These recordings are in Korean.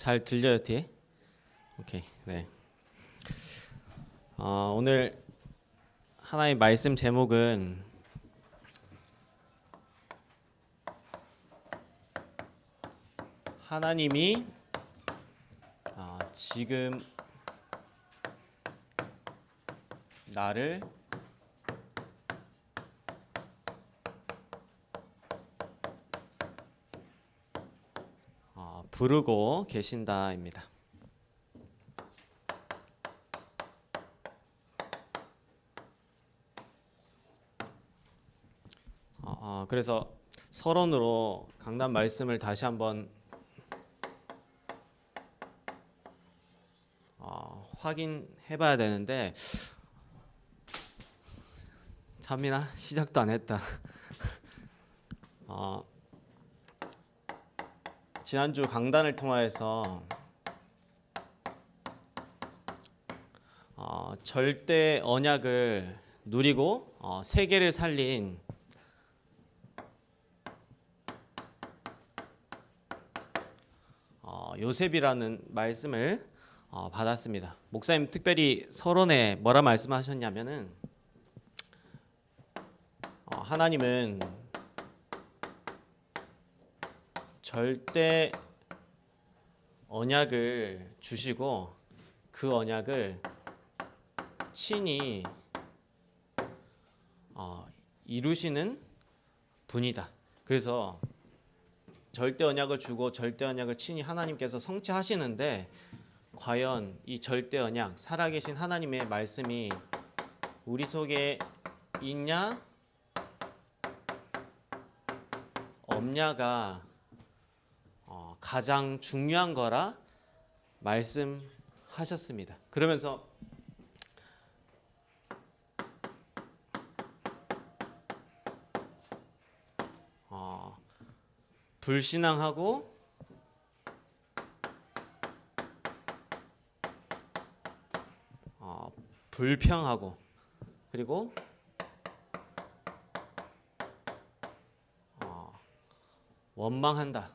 잘 들려요 뒤에? 오케이. 네. 오늘 하나의 말씀 제목은 하나님이 지금 나를 부르고 계신다입니다. 그래서 서론으로 강단 말씀을 다시 한번 확인해봐야 되는데 참이나 시작도 안 했다. 지난주 강단을 통하여서 절대 언약을 누리고 세계를 살린 요셉이라는 말씀을 받았습니다. 목사님 특별히 서론에 뭐라 말씀하셨냐면은 하나님은 절대 언약을 주시고 그 언약을 친히 이루시는 분이다. 그래서 절대 언약을 주고 절대 언약을 친히 하나님께서 성취하시는데 과연 이 절대 언약, 살아계신 하나님의 말씀이 우리 속에 있냐 없냐가 가장 중요한 거라 말씀하셨습니다. 그러면서 불신앙하고 불평하고 그리고 원망한다.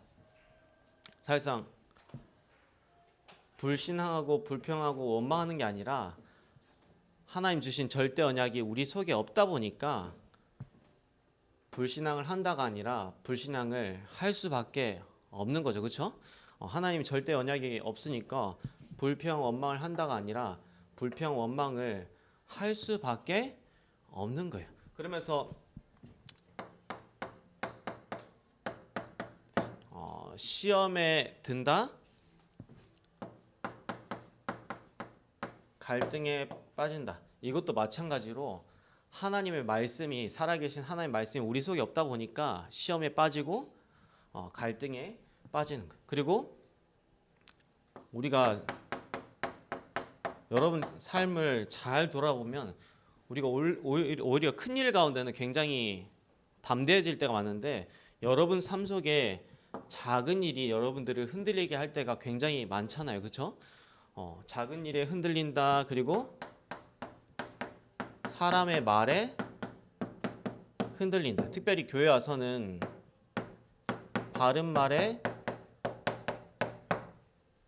사실상 불신앙하고 불평하고 원망하는 게 아니라 하나님 주신 절대 언약이 우리 속에 없다 보니까 불신앙을 한다가 아니라 불신앙을 할 수밖에 없는 거죠. 그렇죠? 하나님 절대 언약이 없으니까 불평 원망을 한다가 아니라 불평 원망을 할 수밖에 없는 거예요. 그러면서 시험에 든다, 갈등에 빠진다. 이것도 마찬가지로 하나님의 말씀이 살아계신 하나님의 말씀이 우리 속에 없다 보니까 시험에 빠지고 갈등에 빠지는 거예요. 그리고 우리가 여러분 삶을 잘 돌아보면 우리가 오히려 큰일 가운데는 굉장히 담대해질 때가 많은데 여러분 삶 속에 작은 일이 여러분들을 흔들리게 할 때가 굉장히 많잖아요. 그렇죠? 작은 일에 흔들린다. 그리고 사람의 말에 흔들린다. 특별히 교회 와서는 바른 말에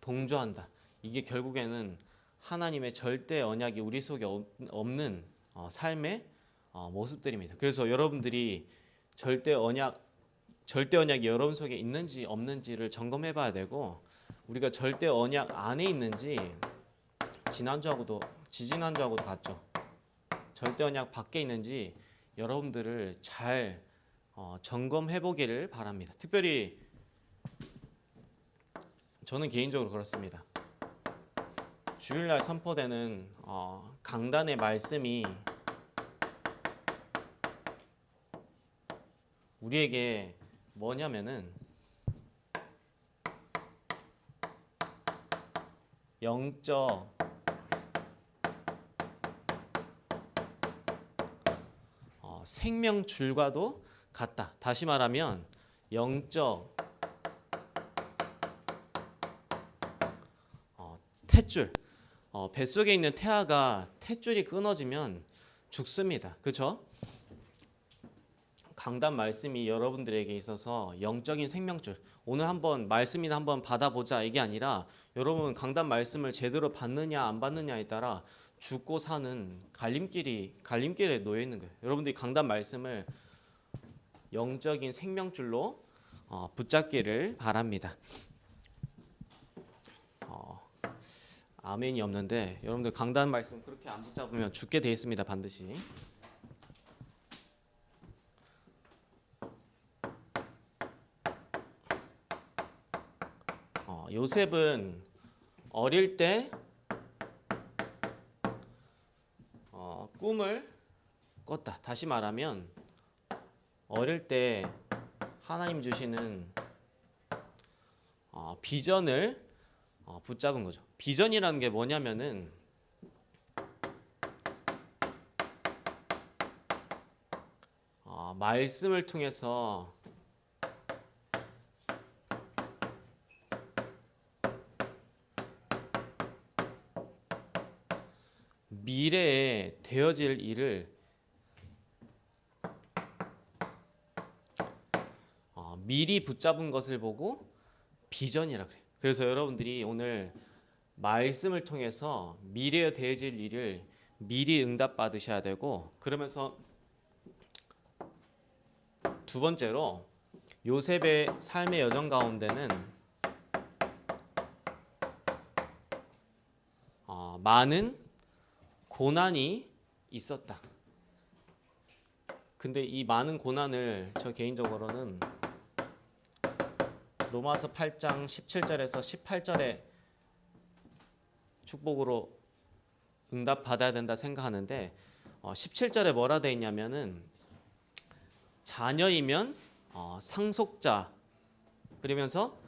동조한다. 이게 결국에는 하나님의 절대 언약이 우리 속에 없는 삶의 모습들입니다. 그래서 여러분들이 절대 언약이 여러분 속에 있는지 없는지를 점검해 봐야 되고 우리가 절대 언약 안에 있는지 지지난주하고도 같죠. 절대 언약 밖에 있는지 여러분들을 잘 점검해 보기를 바랍니다. 특별히 저는 개인적으로 그렇습니다. 주일날 선포되는 강단의 말씀이 우리에게 뭐냐면은 영적 생명줄과도 같다. 다시 말하면 영적 탯줄. 뱃속에 있는 태아가 탯줄이 끊어지면 죽습니다. 그렇죠? 강단 말씀이 여러분들에게 있어서 영적인 생명줄, 오늘 한번 말씀이나 한번 받아보자 이게 아니라 여러분 강단 말씀을 제대로 받느냐 안 받느냐에 따라 죽고 사는 갈림길에 놓여 있는 거예요. 여러분들이 강단 말씀을 영적인 생명줄로 붙잡기를 바랍니다. 아멘이 없는데 여러분들 강단 말씀 그렇게 안 붙잡으면 죽게 돼 있습니다. 반드시. 요셉은 어릴 때 꿈을 꿨다. 다시 말하면 어릴 때 하나님 주시는 비전을 붙잡은 거죠. 비전이라는 게 뭐냐면은 말씀을 통해서 미래에 되어질 일을 미리 붙잡은 것을 보고 비전이라 그래요. 그래서 여러분들이 오늘 말씀을 통해서 미래에 되어질 일을 미리 응답받으셔야 되고, 그러면서 두 번째로 요셉의 삶의 여정 가운데는 많은 고난이 있었다. 근데 이 많은 고난을 저 개인적으로는 로마서 8장 17절에서 18절에 축복으로 응답받아야 된다 생각하는데 17절에 뭐라 돼 있냐면은 자녀이면 상속자, 그러면서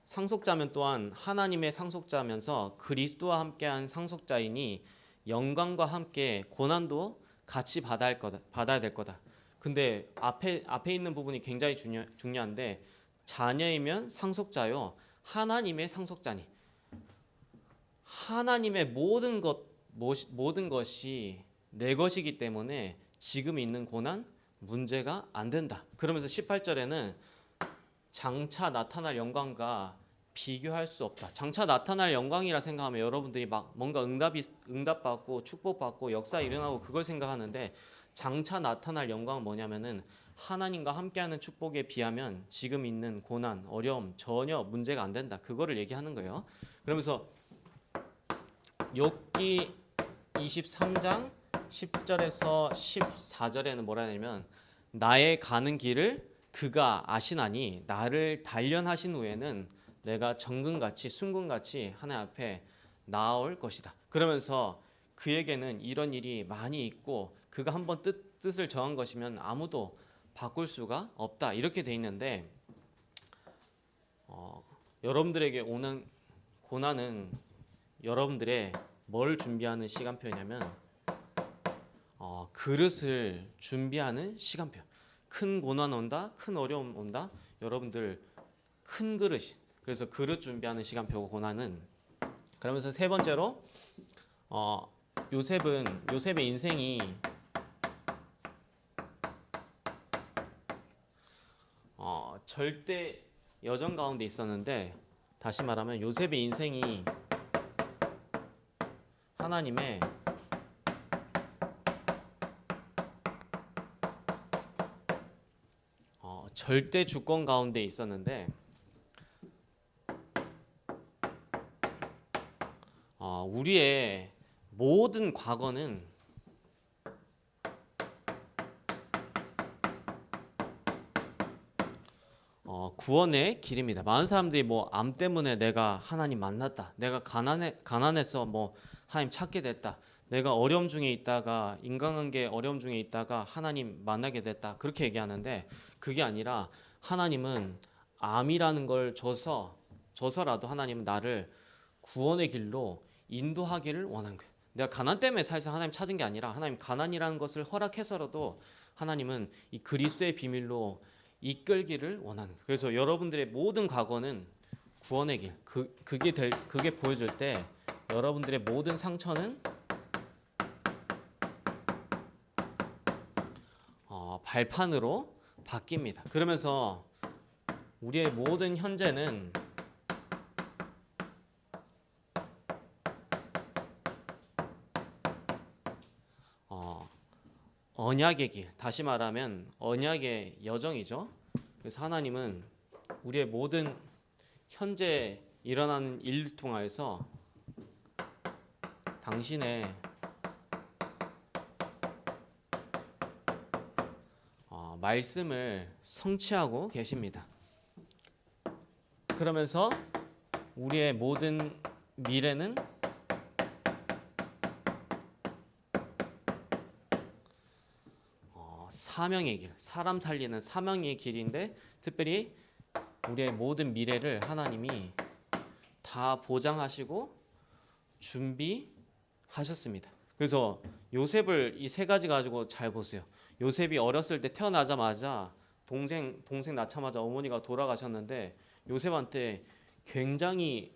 상속자면 또한 하나님의 상속자면서 그리스도와 함께한 상속자이니 영광과 함께 고난도 같이 받아야 될 거다. 근데 앞에 있는 부분이 굉장히 중요한데 자녀이면 상속자요 하나님의 상속자니 하나님의 모든 것이 내 것이기 때문에 지금 있는 고난 문제가 안 된다. 그러면서 18절에는 장차 나타날 영광과 비교할 수 없다. 장차 나타날 영광이라 생각하면 여러분들이 막 뭔가 응답받고 축복받고 역사 일어나고 그걸 생각하는데 장차 나타날 영광은 뭐냐면은 하나님과 함께하는 축복에 비하면 지금 있는 고난, 어려움 전혀 문제가 안 된다. 그거를 얘기하는 거예요. 그러면서 욥기 23장 10절에서 14절에는 뭐라 하냐면 나의 가는 길을 그가 아시나니 나를 단련하신 후에는 내가 정금같이 순금같이 하나님 앞에 나올 것이다. 그러면서 그에게는 이런 일이 많이 있고 그가 한번 뜻을 정한 것이면 아무도 바꿀 수가 없다. 이렇게 돼 있는데 여러분들에게 오는 고난은 여러분들의 뭘 준비하는 시간표냐면 그릇을 준비하는 시간표. 큰 고난 온다, 큰 어려움 온다. 여러분들 큰 그릇. 그래서 그릇 준비하는 시간표고 고난은. 그러면서 세 번째로 요셉의 인생이 절대 여정 가운데 있었는데 다시 말하면 요셉의 인생이 하나님의 절대 주권 가운데 있었는데 우리의 모든 과거는 구원의 길입니다. 많은 사람들이 뭐 암 때문에 내가 하나님 만났다. 내가 가난해서 뭐 하나님 찾게 됐다. 내가 어려움 중에 있다가 인간관계 어려움 중에 있다가 하나님 만나게 됐다. 그렇게 얘기하는데 그게 아니라 하나님은 암이라는 걸 줘서라도 하나님은 나를 구원의 길로 인도하기를 원한 거예요. 내가 가난 때문에 사실상 하나님 찾은 게 아니라 하나님 가난이라는 것을 허락해서라도 하나님은 이 그리스도의 비밀로 이끌기를 원하는 거예요. 그래서 여러분들의 모든 과거는 구원의 길. 그게 보여줄 때 여러분들의 모든 상처는 발판으로 바뀝니다. 그러면서 우리의 모든 현재는 언약의 길, 다시 말하면 언약의 여정이죠. 그래서 하나님은 우리의 모든 현재 일어나는 일을 통하여서 당신의 말씀을 성취하고 계십니다. 그러면서 우리의 모든 미래는 사명의 길, 사람 살리는 사명의 길인데 특별히 우리의 모든 미래를 하나님이 다 보장하시고 준비하셨습니다. 그래서 요셉을 이 세 가지 가지고 잘 보세요. 요셉이 어렸을 때 태어나자마자 동생 낳자마자 어머니가 돌아가셨는데 요셉한테 굉장히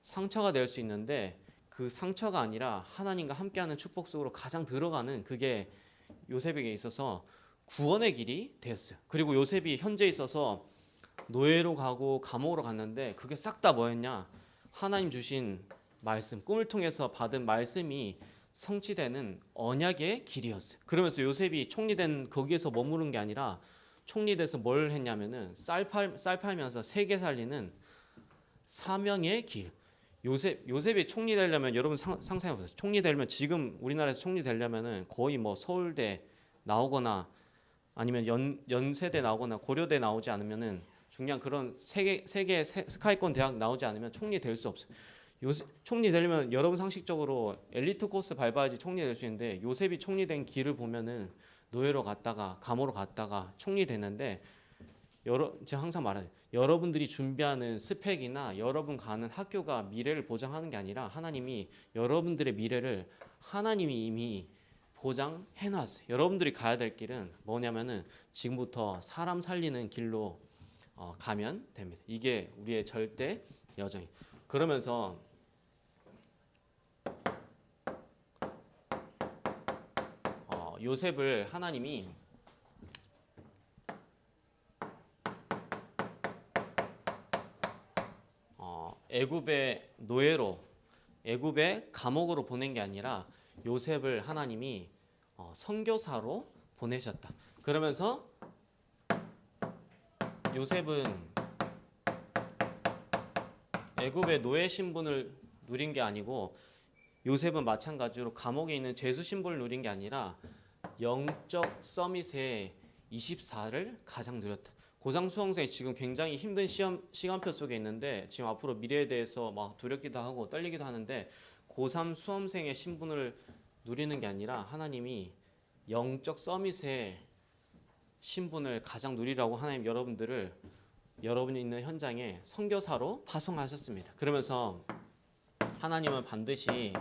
상처가 될 수 있는데 그 상처가 아니라 하나님과 함께하는 축복 속으로 가장 들어가는 그게 요셉에게 있어서 구원의 길이 됐어요. 그리고 요셉이 현재 있어서 노예로 가고 감옥으로 갔는데 그게 싹 다 뭐였냐? 하나님 주신 말씀, 꿈을 통해서 받은 말씀이 성취되는 언약의 길이었어요. 그러면서 요셉이 총리된 거기에서 머무른 게 아니라 총리돼서 뭘 했냐면은 쌀 팔면서 세계 살리는 사명의 길. 요셉이 총리 되려면 여러분 상상해 보세요. 총리 되려면 지금 우리나라에서 총리 되려면은 거의 뭐 서울대 나오거나 아니면 연세대 나오거나 고려대 나오지 않으면은 중요한 그런 세계 스카이권 대학 나오지 않으면 총리 될 수 없어요. 총리 되려면 여러분 상식적으로 엘리트 코스 밟아야지 총리 될 수 있는데 요셉이 총리 된 길을 보면은 노예로 갔다가 감옥으로 갔다가 총리 됐는데 제가 항상 말하죠. 여러분들이 준비하는 스펙이나 여러분 가는 학교가 미래를 보장하는 게 아니라 하나님이 여러분들의 미래를 하나님이 이미 보장해 놨어요. 여러분들이 가야 될 길은 뭐냐면은 지금부터 사람 살리는 길로 가면 됩니다. 이게 우리의 절대 여정이. 그러면서 요셉을 하나님이 애굽의 노예로 애굽의 감옥으로 보낸 게 아니라 요셉을 하나님이 선교사로 보내셨다. 그러면서 요셉은 애굽의 노예 신분을 누린 게 아니고 요셉은 마찬가지로 감옥에 있는 죄수 신분을 누린 게 아니라 영적 서밋의 24를 가장 누렸다. 고3 수험생이 지금 굉장히 힘든 시간표 속에 있는데 지금 앞으로 미래에 대해서 막 두렵기도 하고 떨리기도 하는데 고3 수험생의 신분을 누리는 게 아니라 하나님이 영적 서밋의 신분을 가장 누리라고 하나님 여러분들을 여러분이 있는 현장에 선교사로 파송하셨습니다. 그러면서 하나님은 반드시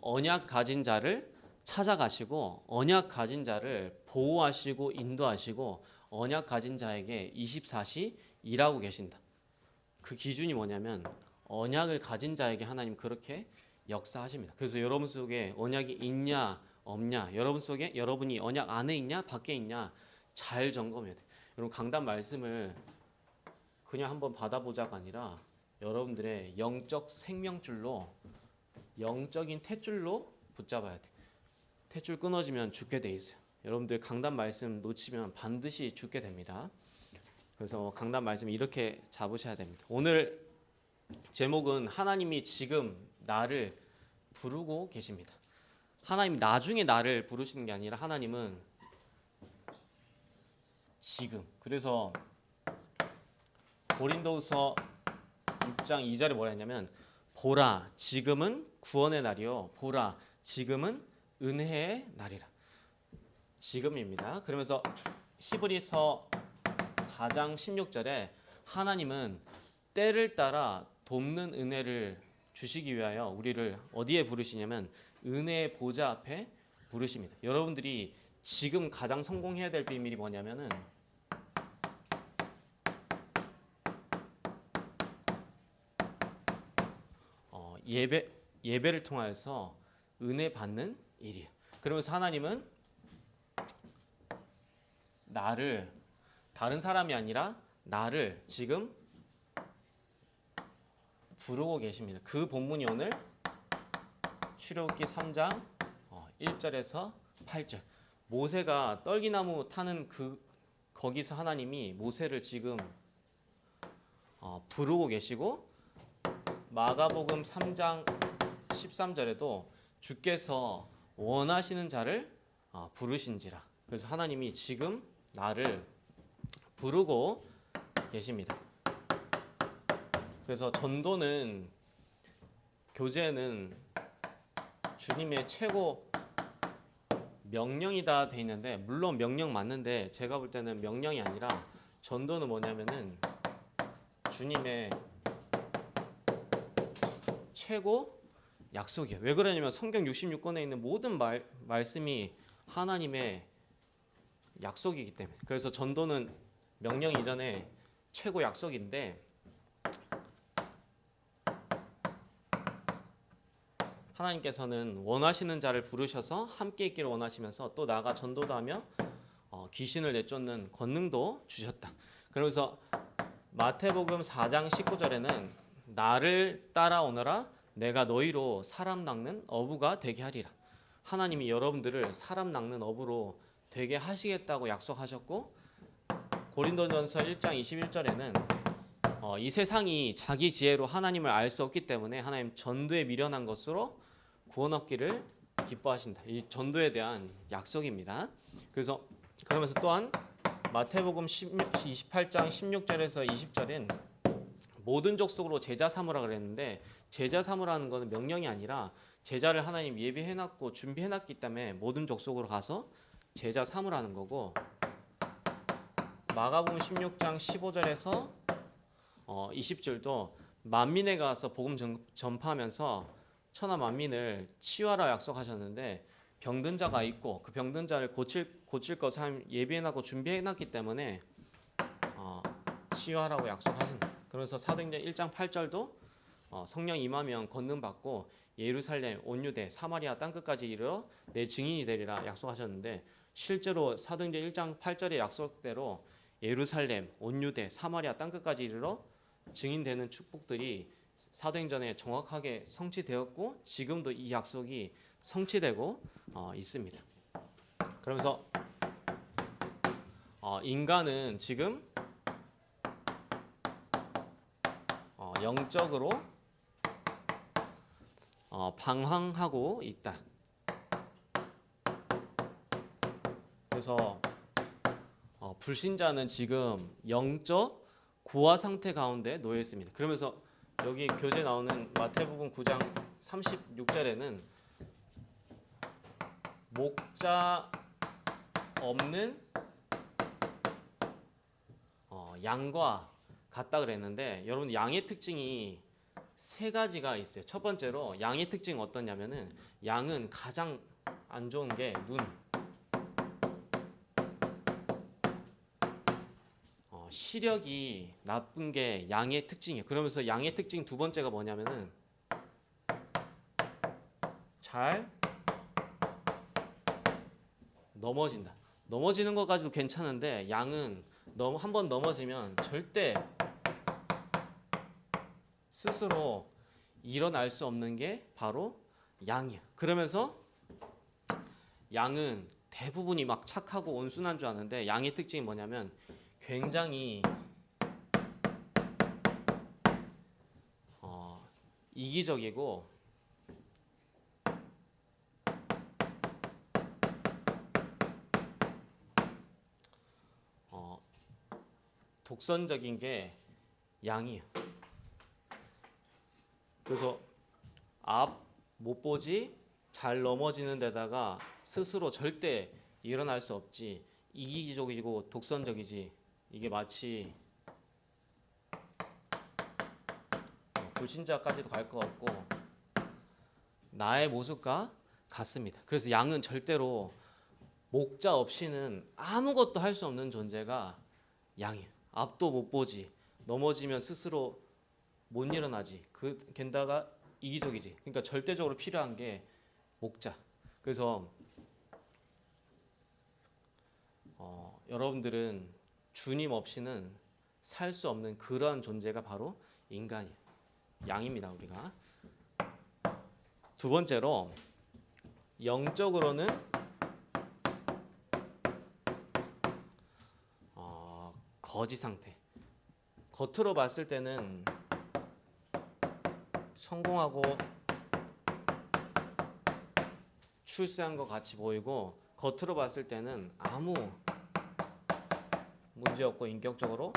언약 가진 자를 찾아가시고 언약 가진 자를 보호하시고 인도하시고 언약 가진 자에게 24시 일하고 계신다. 그 기준이 뭐냐면 언약을 가진 자에게 하나님 그렇게 역사하십니다. 그래서 여러분 속에 언약이 있냐 없냐, 여러분 속에 여러분이 언약 안에 있냐 밖에 있냐 잘 점검해야 돼요. 여러분 강단 말씀을 그냥 한번 받아보자가 아니라 여러분들의 영적 생명줄로 영적인 탯줄로 붙잡아야 돼. 탯줄 끊어지면 죽게 돼 있어요. 여러분들 강단 말씀 놓치면 반드시 죽게 됩니다. 그래서 강단 말씀 이렇게 잡으셔야 됩니다. 오늘 제목은 하나님이 지금 나를 부르고 계십니다. 하나님이 나중에 나를 부르시는 게 아니라 하나님은 지금. 그래서 고린도후서 6장 2절에 뭐라 했냐면 보라 지금은 구원의 날이요 보라 지금은 은혜의 날이라. 지금입니다. 그러면서 히브리서 4장 16절에 하나님은 때를 따라 돕는 은혜를 주시기 위하여 우리를 어디에 부르시냐면 은혜의 보좌 앞에 부르십니다. 여러분들이 지금 가장 성공해야 될 비밀이 뭐냐면은 예배를 통하여서 은혜 받는 일이에요. 그러면서 하나님은 나를 다른 사람이 아니라 나를 지금 부르고 계십니다. 그 본문이 오늘 출애굽기 3장 1절에서 8절. 모세가 떨기나무 타는 거기서 하나님이 모세를 지금 부르고 계시고, 마가복음 3장 13절에도 주께서 원하시는 자를 부르신지라. 그래서 하나님이 지금 나를 부르고 계십니다. 그래서 전도는, 교제는 주님의 최고 명령이다 돼 있는데, 물론 명령 맞는데 제가 볼 때는 명령이 아니라 전도는 뭐냐면은 주님의 최고 약속이에요. 왜 그러냐면 성경 66권에 있는 모든 말씀이 하나님의 약속이기 때문에. 그래서 전도는 명령 이전에 최고 약속인데, 하나님께서는 원하시는 자를 부르셔서 함께 있기를 원하시면서 또 나아가 전도도 하며 귀신을 내쫓는 권능도 주셨다. 그러면서 마태복음 4장 19절에는 나를 따라오너라 내가 너희로 사람 낚는 어부가 되게 하리라. 하나님이 여러분들을 사람 낚는 어부로 되게 하시겠다고 약속하셨고, 고린도전서 1장 21절에는 이 세상이 자기 지혜로 하나님을 알 수 없기 때문에 하나님 전도에 미련한 것으로 구원 얻기를 기뻐하신다. 이 전도에 대한 약속입니다. 그러면서 또한 마태복음 28장 16절에서 20절엔 모든 족속으로 제자 삼으라 그랬는데, 제자 삼으라는 것은 명령이 아니라 제자를 하나님 예비해놨고 준비해놨기 때문에 모든 족속으로 가서 제자 삼으라는 거고, 마가복음 16장 15절에서 20절도 만민에 가서 복음 전파하면서 천하 만민을 치유하라 약속하셨는데, 병든 자가 있고 그 병든 자를 고칠 것을 예비해놨고 준비해놨기 때문에 치유하라고 약속하신다. 그래서 사도행전 1장 8절도 성령 임하면 권능 받고 예루살렘, 온 유대, 사마리아 땅끝까지 이르러 내 증인이 되리라 약속하셨는데, 실제로 사도행전 1장 8절의 약속대로 예루살렘, 온 유대, 사마리아 땅끝까지 이르러 증인되는 축복들이 사도행전에 정확하게 성취되었고, 지금도 이 약속이 성취되고 있습니다. 그러면서 인간은 지금 영적으로 방황하고 있다. 그래서 불신자는 지금 영적 고아 상태 가운데 놓여 있습니다. 그러면서 여기 교재 나오는 마태복음 9장 36절에는 목자 없는 양과 같다 그랬는데, 여러분 양의 특징이 세 가지가 있어요. 첫 번째로 양의 특징은 어떠냐면은, 양은 가장 안 좋은 게 눈. 시력이 나쁜 게 양의 특징이에요. 그러면서 양의 특징 두 번째가 뭐냐면은 잘 넘어진다. 넘어지는 것까지도 괜찮은데, 양은 한 번 넘어지면 절대 스스로 일어날 수 없는 게 바로 양이야. 그러면서 양은 대부분이 막 착하고 온순한 줄 아는데, 양의 특징이 뭐냐면 굉장히 이기적이고 독선적인 게 양이에요. 그래서 앞 못 보지, 잘 넘어지는 데다가 스스로 절대 일어날 수 없지, 이기적이고 독선적이지. 이게 마치 불신자까지도 갈 것 같고 나의 모습과 같습니다. 그래서 양은 절대로 목자 없이는 아무것도 할 수 없는 존재가 양이에요. 앞도 못 보지, 넘어지면 스스로 못 일어나지, 게다가 이기적이지. 그러니까 절대적으로 필요한 게 목자. 그래서 여러분들은 주님 없이는 살 수 없는 그러한 존재가 바로 인간이에요. 양입니다, 우리가. 두 번째로 영적으로는 거지 상태. 겉으로 봤을 때는 성공하고 출세한 것 같이 보이고 겉으로 봤을 때는 아무 문제 없고 인격적으로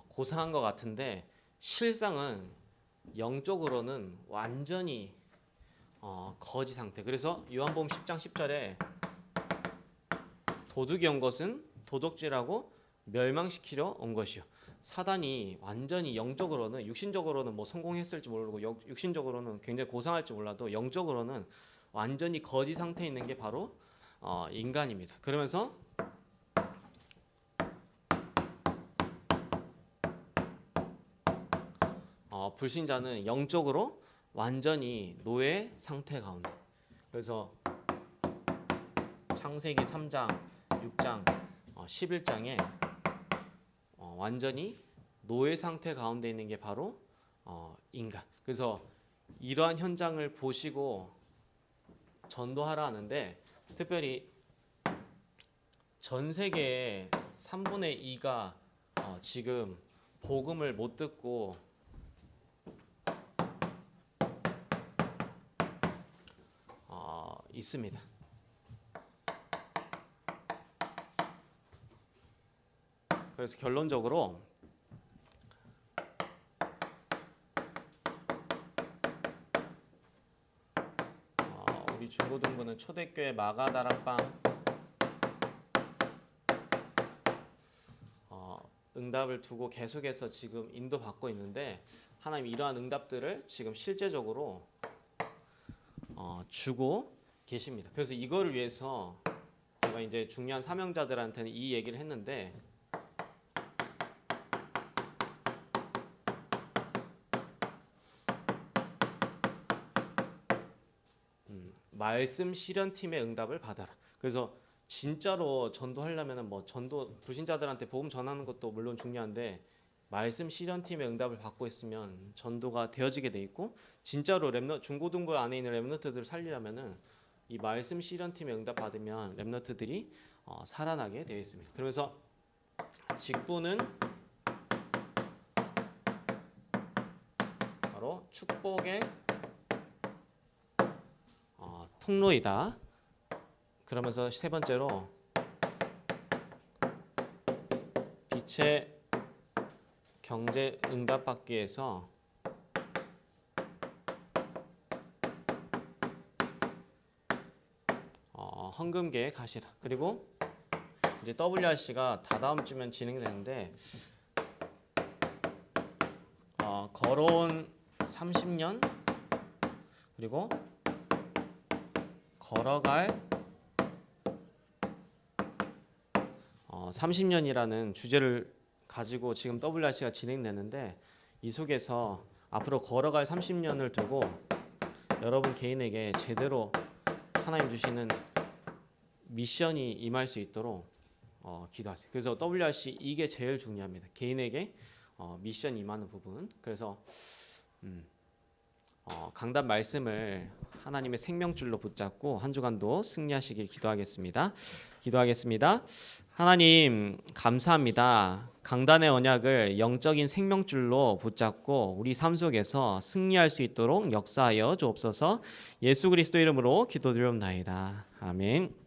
고상한 것 같은데 실상은 영적으로는 완전히 거지 상태. 그래서 요한복음 10장 10절에 도둑이 온 것은 도둑질하고 멸망시키려 온 것이요. 사단이 완전히 영적으로는 육신적으로는 뭐 성공했을지 모르고 육신적으로는 굉장히 고상할지 몰라도 영적으로는 완전히 거지 상태에 있는 게 바로 인간입니다. 그러면서 불신자는 영적으로 완전히 노예 상태 가운데. 그래서 창세기 3장, 6장, 11장에 완전히 노예 상태 가운데 있는 게 바로 인간. 그래서 이러한 현장을 보시고 전도하라 하는데 특별히 전 세계의 3분의 2가 지금 복음을 못 듣고 있습니다. 그래서 결론적으로 우리 중고등부는 초대교회 마가다락방 응답을 두고 계속해서 지금 인도받고 있는데 하나님 이러한 응답들을 지금 실제적으로 주고 계십니다. 그래서 이거를 위해서 제가 이제 중요한 사명자들한테는 이 얘기를 했는데 말씀 실현팀의 응답을 받아라. 그래서 진짜로 전도하려면은 뭐 전도 불신자들한테 복음 전하는 것도 물론 중요한데 말씀 실현팀의 응답을 받고 있으면 전도가 되어지게 돼 있고 진짜로 중고등부 안에 있는 렘넌트들을 살리려면은 이 말씀 실현팀의 응답 받으면 렘넌트들이 살아나게 되어 있습니다. 그러면서 직분은 바로 축복의 통로이다. 그러면서 세 번째로 빛의 경제 응답 받기 위해서 헌금 계획 하시라. 그리고 이제 WRC가 다다음 주면 진행되는데 걸어온 30년 그리고 걸어갈 30년이라는 주제를 가지고 지금 WRC가 진행되는데 이 속에서 앞으로 걸어갈 30년을 두고 여러분 개인에게 제대로 하나님 주시는 미션이 임할 수 있도록 기도하세요. 그래서 WRC 이게 제일 중요합니다. 개인에게 미션 임하는 부분. 그래서 강단 말씀을 하나님의 생명줄로 붙잡고 한 주간도 승리하시길 기도하겠습니다. 하나님 감사합니다. 강단의 언약을 영적인 생명줄로 붙잡고 우리 삶 속에서 승리할 수 있도록 역사하여 주옵소서. 예수 그리스도 이름으로 기도드리옵나이다. 아멘.